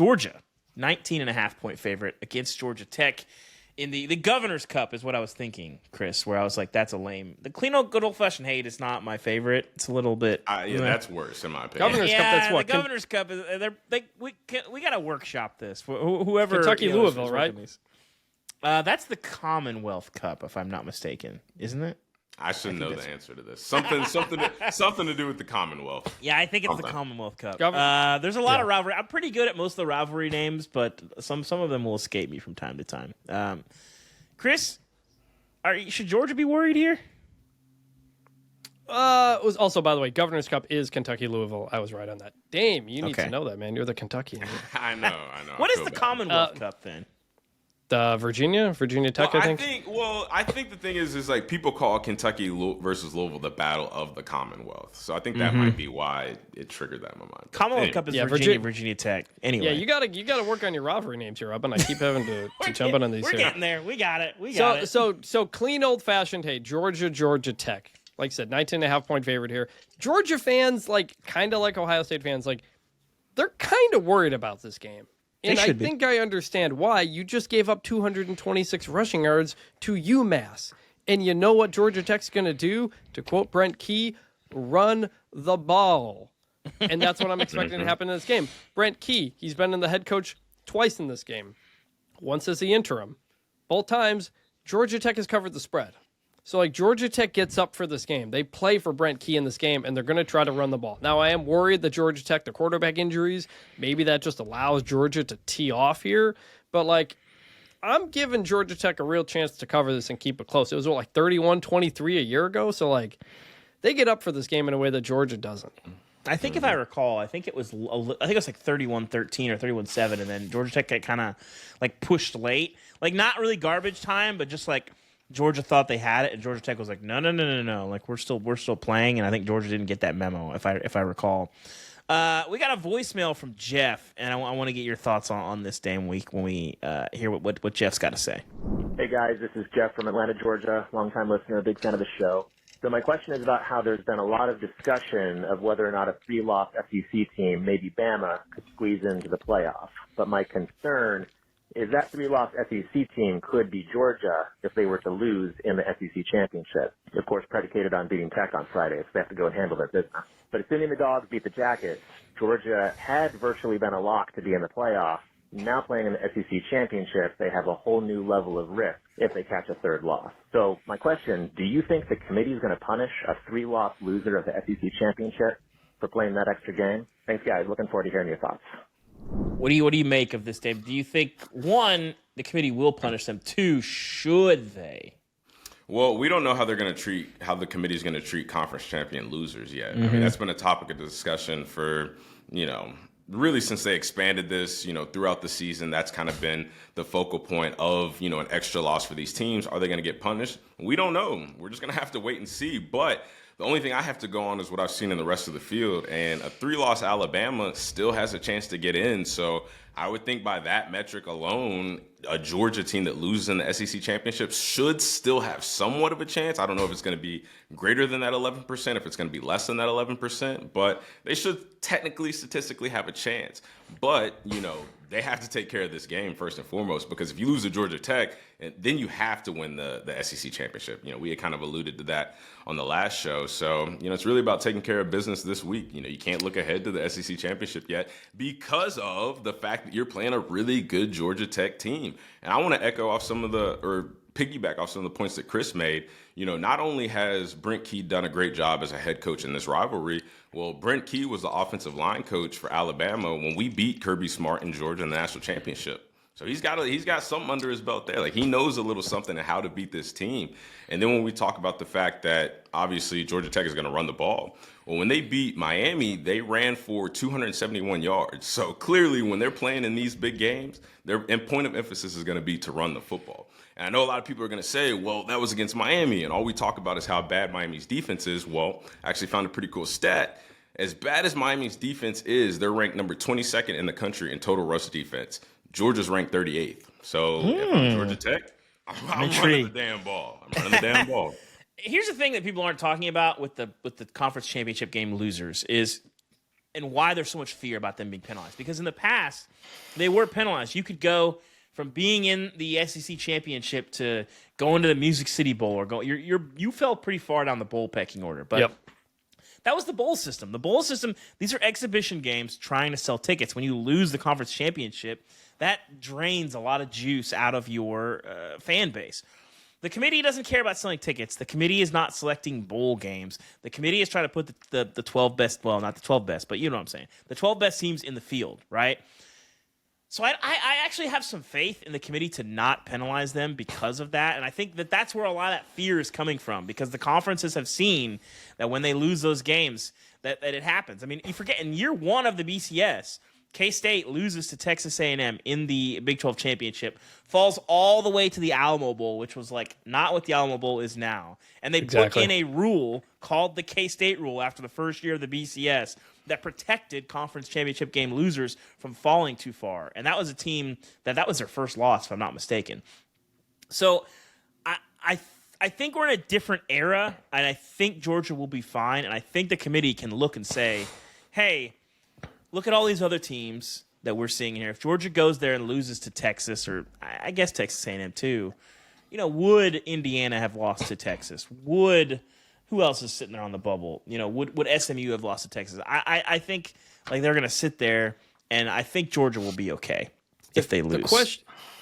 Georgia, 19.5-point favorite against Georgia Tech in the Governor's Cup is what I was thinking, Chris, where I was like, that's a lame. The clean old good old-fashioned hate is not my favorite. It's a little bit. That's worse in my opinion. Governor's Cup, that's what? The Governor's Cup is. We got to workshop this. Whoever. Kentucky, Louisville, right? That's the Commonwealth Cup, if I'm not mistaken, isn't it? I should know the answer to this. Something to do with the Commonwealth. Yeah, I think it's the Commonwealth Cup. There's a lot of rivalry. I'm pretty good at most of the rivalry names, but some of them will escape me from time to time. Chris, should Georgia be worried here? It was also, by the way, Governor's Cup is Kentucky, Louisville. I was right on that. Dame, you need to know that, man. You're the Kentuckian. I know. What is the Commonwealth Cup then? Virginia Tech, I think. I think the thing is like people call Kentucky versus Louisville the battle of the Commonwealth. So I think that might be why it triggered that in my mind. Commonwealth Cup is Virginia Tech. Anyway, yeah, you gotta work on your rivalry names here, Ubben. I keep having to jump in on these. We're getting there. We got it. So clean old fashioned. Hey, Georgia Tech. Like I said, 19.5-point favorite here. Georgia fans, kind of like Ohio State fans, they're kind of worried about this game. And I think I understand why. You just gave up 226 rushing yards to UMass. And you know what Georgia Tech's going to do? To quote Brent Key, run the ball. And that's what I'm expecting to happen in this game. Brent Key, he's been in the head coach twice in this game. Once as the interim. Both times, Georgia Tech has covered the spread. So, Georgia Tech gets up for this game. They play for Brent Key in this game, and they're going to try to run the ball. Now, I am worried that Georgia Tech, the quarterback injuries, maybe that just allows Georgia to tee off here. But, I'm giving Georgia Tech a real chance to cover this and keep it close. It was, 31-23 a year ago? So, they get up for this game in a way that Georgia doesn't. I think if I recall, I think it was 31-13 or 31-7, and then Georgia Tech got kind of, pushed late. Not really garbage time, but just, Georgia thought they had it, and Georgia Tech was like, no. We're still playing, and I think Georgia didn't get that memo, if I recall. We got a voicemail from Jeff, and I want to get your thoughts on this damn week when we hear what Jeff's got to say. Hey guys, this is Jeff from Atlanta, Georgia. Longtime listener, big fan of the show. So my question is about how there's been a lot of discussion of whether or not a 3-loss SEC team, maybe Bama, could squeeze into the playoff. But my concern is that 3-loss SEC team could be Georgia if they were to lose in the SEC championship. Of course, predicated on beating Tech on Friday, so they have to go and handle their business. But assuming the Dogs beat the Jackets, Georgia had virtually been a lock to be in the playoff. Now playing in the SEC championship, they have a whole new level of risk if they catch a third loss. So my question, do you think the committee is going to punish a 3-loss loser of the SEC championship for playing that extra game? Thanks, guys. Looking forward to hearing your thoughts. What do you make of this, Dave? Do you think, one, the committee will punish them? Two, should they? Well, we don't know how the committee is going to treat conference champion losers yet. I mean, that's been a topic of discussion for, really since they expanded this, throughout the season. That's kind of been the focal point of, an extra loss for these teams. Are they going to get punished? We don't know. We're just going to have to wait and see. But the only thing I have to go on is what I've seen in the rest of the field. And a 3-loss Alabama still has a chance to get in. So I would think by that metric alone, a Georgia team that loses in the SEC championship should still have somewhat of a chance. I don't know if it's going to be greater than that 11%, if it's going to be less than that 11%, but they should technically, statistically have a chance. But, they have to take care of this game first and foremost, because if you lose to Georgia Tech, then you have to win the SEC championship. We had kind of alluded to that on the last show. So, it's really about taking care of business this week. You can't look ahead to the SEC championship yet because of the fact that you're playing a really good Georgia Tech team. And I want to echo off piggyback off some of the points that Chris made. Not only has Brent Key done a great job as a head coach in this rivalry, well, Brent Key was the offensive line coach for Alabama when we beat Kirby Smart in Georgia in the national championship. So he's got something under his belt there. He knows a little something and how to beat this team. And then when we talk about the fact that obviously Georgia Tech is going to run the ball, well, when they beat Miami, they ran for 271 yards. So clearly when they're playing in these big games, their point of emphasis is going to be to run the football. And I know a lot of people are going to say, well, that was against Miami, and all we talk about is how bad Miami's defense is. Well, I actually found a pretty cool stat. As bad as Miami's defense is, they're ranked number 22nd in the country in total rush defense. Georgia's ranked 38th. So if I'm Georgia Tech, I'm running the damn ball. Here's the thing that people aren't talking about with the conference championship game losers is and why there's so much fear about them being penalized. Because in the past, they were penalized. You could go from being in the SEC championship to going to the Music City Bowl, or you fell pretty far down the bowl pecking order. But that was the bowl system. The bowl system, these are exhibition games trying to sell tickets. When you lose the conference championship, that drains a lot of juice out of your fan base. The committee doesn't care about selling tickets. The committee is not selecting bowl games. The committee is trying to put the 12 best, well, not the 12 best, but you know what I'm saying, the 12 best teams in the field, right? So I actually have some faith in the committee to not penalize them because of that, and I think that that's where a lot of that fear is coming from, because the conferences have seen that when they lose those games, that it happens. I mean, you forget, in year one of the BCS, K-State loses to Texas A&M in the Big 12 championship, falls all the way to the Alamo Bowl, which was like not what the Alamo Bowl is now. And they put in a rule called the K-State rule after the first year of the BCS that protected conference championship game losers from falling too far. And that was a team that was their first loss, if I'm not mistaken. So I think we're in a different era, and I think Georgia will be fine. And I think the committee can look and say, hey, look at all these other teams that we're seeing here. If Georgia goes there and loses to Texas, or I guess Texas A&M too, would Indiana have lost to Texas? Who else is sitting there on the bubble? Would SMU have lost to Texas? I think like they're going to sit there, and I think Georgia will be okay if they lose.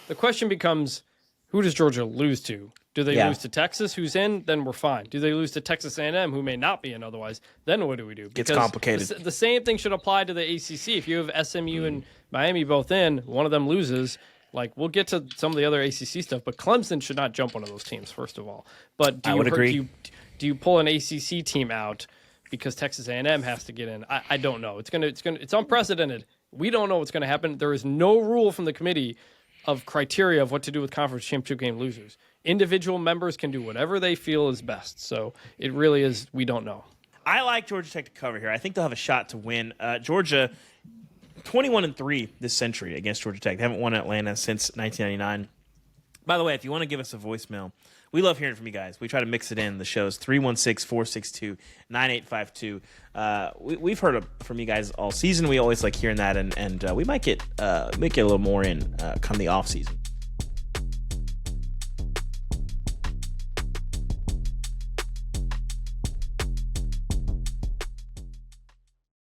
The question becomes, who does Georgia lose to? Do they lose to Texas, who's in? Then we're fine. Do they lose to Texas A&M, who may not be in otherwise? Then what do we do? Because it's complicated. The same thing should apply to the ACC. If you have SMU and Miami both in, one of them loses. Like, we'll get to some of the other ACC stuff, but Clemson should not jump one of those teams, first of all. But I would agree. Do you pull an ACC team out because Texas A&M has to get in? I don't know. It's unprecedented. We don't know what's going to happen. There is no rule from the committee of criteria of what to do with conference championship game losers. Individual members can do whatever they feel is best. So it really is, we don't know. I like Georgia Tech to cover here. I think they'll have a shot to win. Georgia, 21-3 this century against Georgia Tech. They haven't won Atlanta since 1999. By the way, if you want to give us a voicemail, we love hearing from you guys. We try to mix it in. The show's 316-462-9852. We've heard from you guys all season. We always like hearing that, and we might get a little more in come the off season.